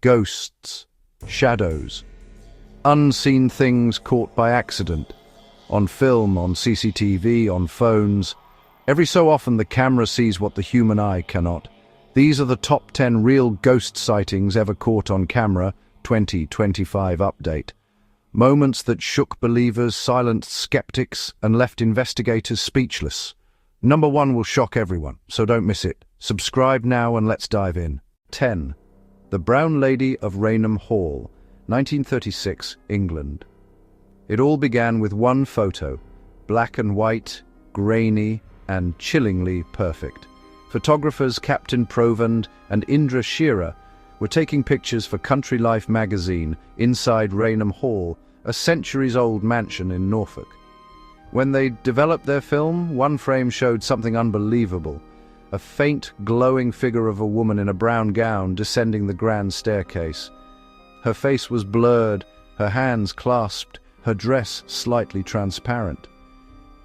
Ghosts, shadows, unseen things caught by accident, on film, on CCTV, on phones. Every so often the camera sees what the human eye cannot. These are the top 10 real ghost sightings ever caught on camera, 2025 update. Moments that shook believers, silenced skeptics, and left investigators speechless. Number 1 will shock everyone, so don't miss it. Subscribe now and let's dive in. 10. The Brown Lady of Raynham Hall, 1936, England. It all began with one photo, black and white, grainy, and chillingly perfect. Photographers Captain Provand and Indra Shearer were taking pictures for Country Life magazine inside Raynham Hall, a centuries-old mansion in Norfolk. When they developed their film, one frame showed something unbelievable. A faint, glowing figure of a woman in a brown gown descending the grand staircase. Her face was blurred, her hands clasped, her dress slightly transparent.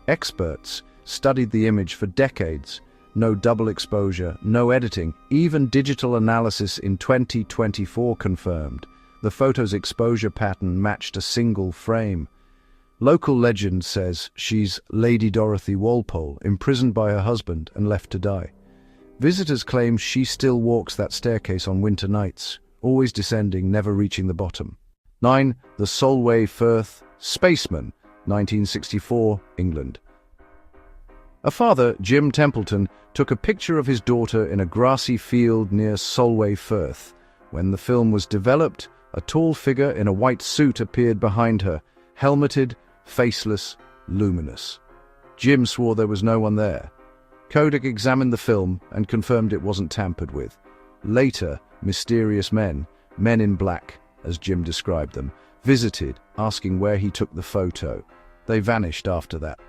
Experts studied the image for decades. No double exposure, no editing, even digital analysis in 2024 confirmed. The photo's exposure pattern matched a single frame. Local legend says she's Lady Dorothy Walpole, imprisoned by her husband and left to die. Visitors claim she still walks that staircase on winter nights, always descending, never reaching the bottom. 9. The Solway Firth Spaceman, 1964, England. A father, Jim Templeton, took a picture of his daughter in a grassy field near Solway Firth. When the film was developed, a tall figure in a white suit appeared behind her, helmeted, faceless, luminous. Jim swore there was no one there. Kodak examined the film and confirmed it wasn't tampered with. Later, mysterious men in black, as Jim described them, visited, asking where he took the photo. They vanished after that.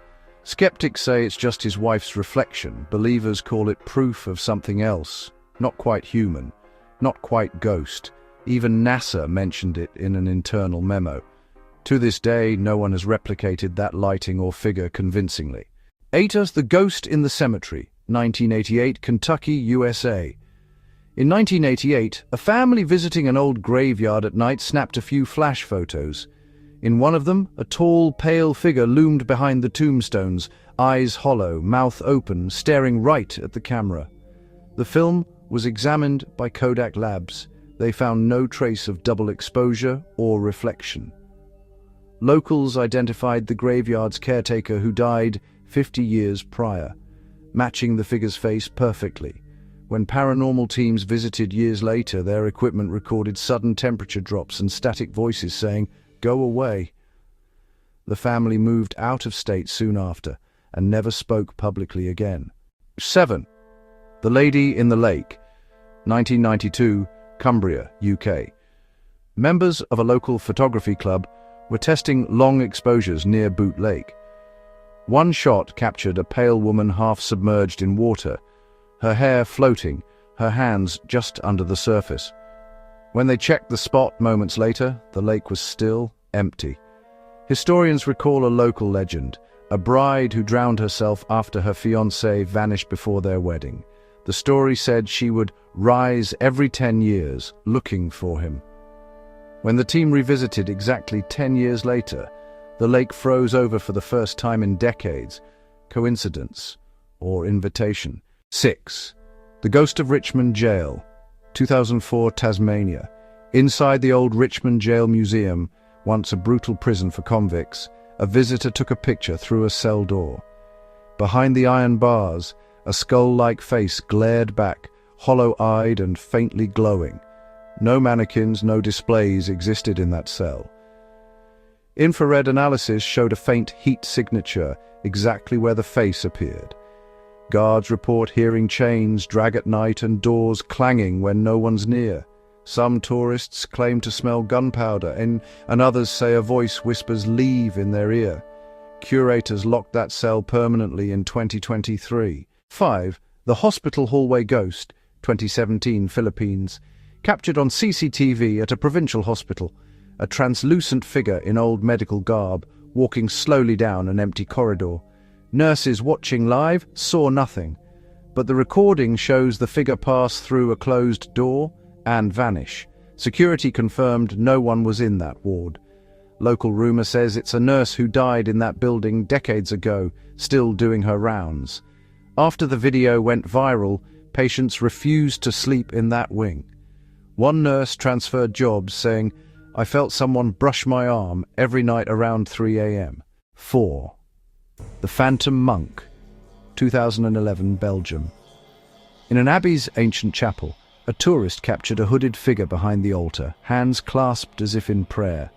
Skeptics say it's just his wife's reflection. Believers call it proof of something else. Not quite human, not quite ghost. Even NASA mentioned it in an internal memo. To this day, no one has replicated that lighting or figure convincingly. 8. The Ghost in the Cemetery, 1988, Kentucky, USA. In 1988, a family visiting an old graveyard at night snapped a few flash photos. In one of them, a tall, pale figure loomed behind the tombstones, eyes hollow, mouth open, staring right at the camera. The film was examined by Kodak Labs. They found no trace of double exposure or reflection. Locals identified the graveyard's caretaker who died 50 years prior, matching the figure's face perfectly. When paranormal teams visited years later, their equipment recorded sudden temperature drops and static voices saying, "Go away." The family moved out of state soon after and never spoke publicly again. 7. The Lady in the Lake, 1992, Cumbria, UK. Members of a local photography club were testing long exposures near Boot Lake. One shot captured a pale woman half submerged in water, her hair floating, her hands just under the surface. When they checked the spot moments later, the lake was still empty. Historians recall a local legend, a bride who drowned herself after her fiancé vanished before their wedding. The story said she would rise every 10 years, looking for him. When the team revisited exactly 10 years later, the lake froze over for the first time in decades. Coincidence or invitation? 6. The Ghost of Richmond Jail, 2004, Tasmania. Inside the old Richmond Jail Museum, once a brutal prison for convicts, a visitor took a picture through a cell door. Behind the iron bars, a skull-like face glared back, hollow-eyed and faintly glowing. No mannequins, no displays existed in that cell. Infrared analysis showed a faint heat signature exactly where the face appeared. Guards report hearing chains drag at night and doors clanging when no one's near. Some tourists claim to smell gunpowder, and others say a voice whispers "leave" in their ear. Curators locked that cell permanently in 2023. 5. The Hospital Hallway Ghost, 2017, Philippines. Captured on CCTV at a provincial hospital, a translucent figure in old medical garb walking slowly down an empty corridor. Nurses watching live saw nothing, but the recording shows the figure pass through a closed door and vanish. Security confirmed no one was in that ward. Local rumor says it's a nurse who died in that building decades ago, still doing her rounds. After the video went viral, patients refused to sleep in that wing. One nurse transferred jobs, saying, "I felt someone brush my arm every night around 3 a.m. 4. The Phantom Monk, 2011, Belgium. In an abbey's ancient chapel, a tourist captured a hooded figure behind the altar, hands clasped as if in prayer.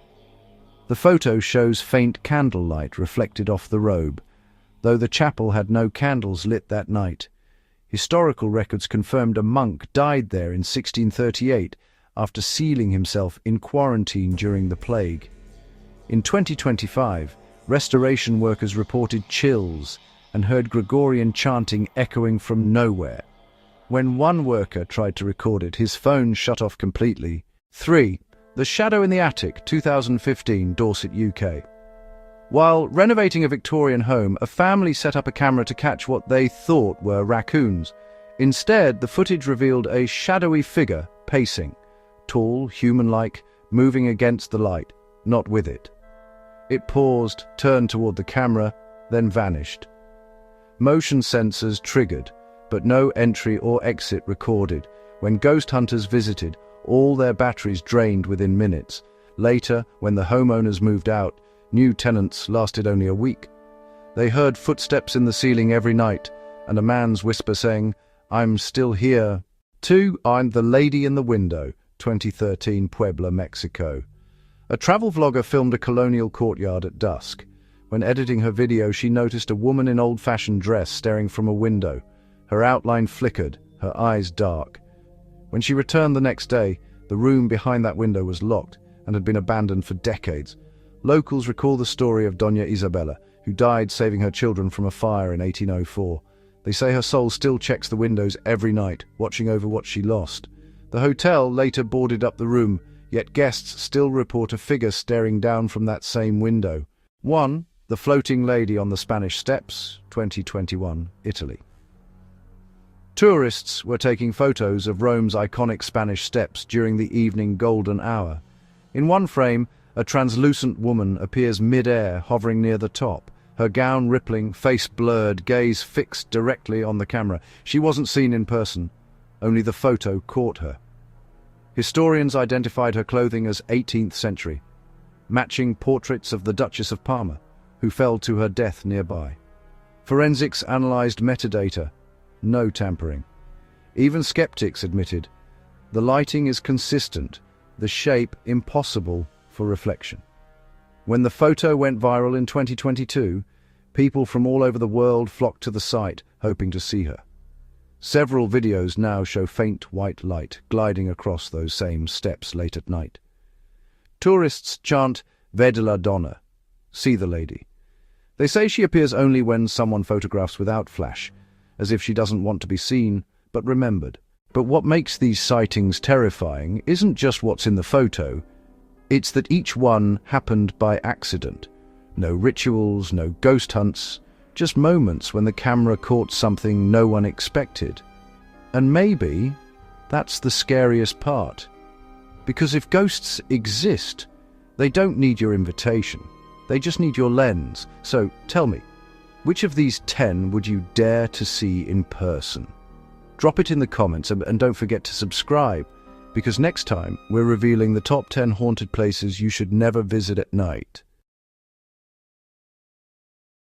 The photo shows faint candlelight reflected off the robe, though the chapel had no candles lit that night. Historical records confirmed a monk died there in 1638 after sealing himself in quarantine during the plague. In 2025, restoration workers reported chills and heard Gregorian chanting echoing from nowhere. When one worker tried to record it, his phone shut off completely. 3. The Shadow in the Attic, 2015, Dorset, UK. While renovating a Victorian home, a family set up a camera to catch what they thought were raccoons. Instead, the footage revealed a shadowy figure pacing, tall, human-like, moving against the light, not with it. It paused, turned toward the camera, then vanished. Motion sensors triggered, but no entry or exit recorded. When ghost hunters visited, all their batteries drained within minutes. Later, when the homeowners moved out, new tenants lasted only a week. They heard footsteps in the ceiling every night, and a man's whisper saying, "I'm still here." 2. I'm the Lady in the Window, 2013, Puebla, Mexico. A travel vlogger filmed a colonial courtyard at dusk. When editing her video, she noticed a woman in old-fashioned dress staring from a window. Her outline flickered, her eyes dark. When she returned the next day, the room behind that window was locked and had been abandoned for decades. Locals recall the story of Doña Isabella, who died saving her children from a fire in 1804. They say her soul still checks the windows every night, watching over what she lost. The hotel later boarded up the room, yet guests still report a figure staring down from that same window. 1. The Floating Lady on the Spanish Steps, 2021, Italy. Tourists were taking photos of Rome's iconic Spanish steps during the evening golden hour. In one frame, a translucent woman appears mid-air, hovering near the top, her gown rippling, face blurred, gaze fixed directly on the camera. She wasn't seen in person, only the photo caught her. Historians identified her clothing as 18th century, matching portraits of the Duchess of Parma, who fell to her death nearby. Forensics analyzed metadata. No tampering. Even skeptics admitted, the lighting is consistent, the shape impossible for reflection. When the photo went viral in 2022, people from all over the world flocked to the site, hoping to see her. Several videos now show faint white light gliding across those same steps late at night. Tourists chant, "Vede la donna," see the lady. They say she appears only when someone photographs without flash, as if she doesn't want to be seen, but remembered. But what makes these sightings terrifying isn't just what's in the photo, it's that each one happened by accident. No rituals, no ghost hunts, just moments when the camera caught something no one expected. And maybe that's the scariest part. Because if ghosts exist, they don't need your invitation. They just need your lens. So tell me, which of these 10 would you dare to see in person? Drop it in the comments and don't forget to subscribe, because next time we're revealing the top 10 haunted places you should never visit at night.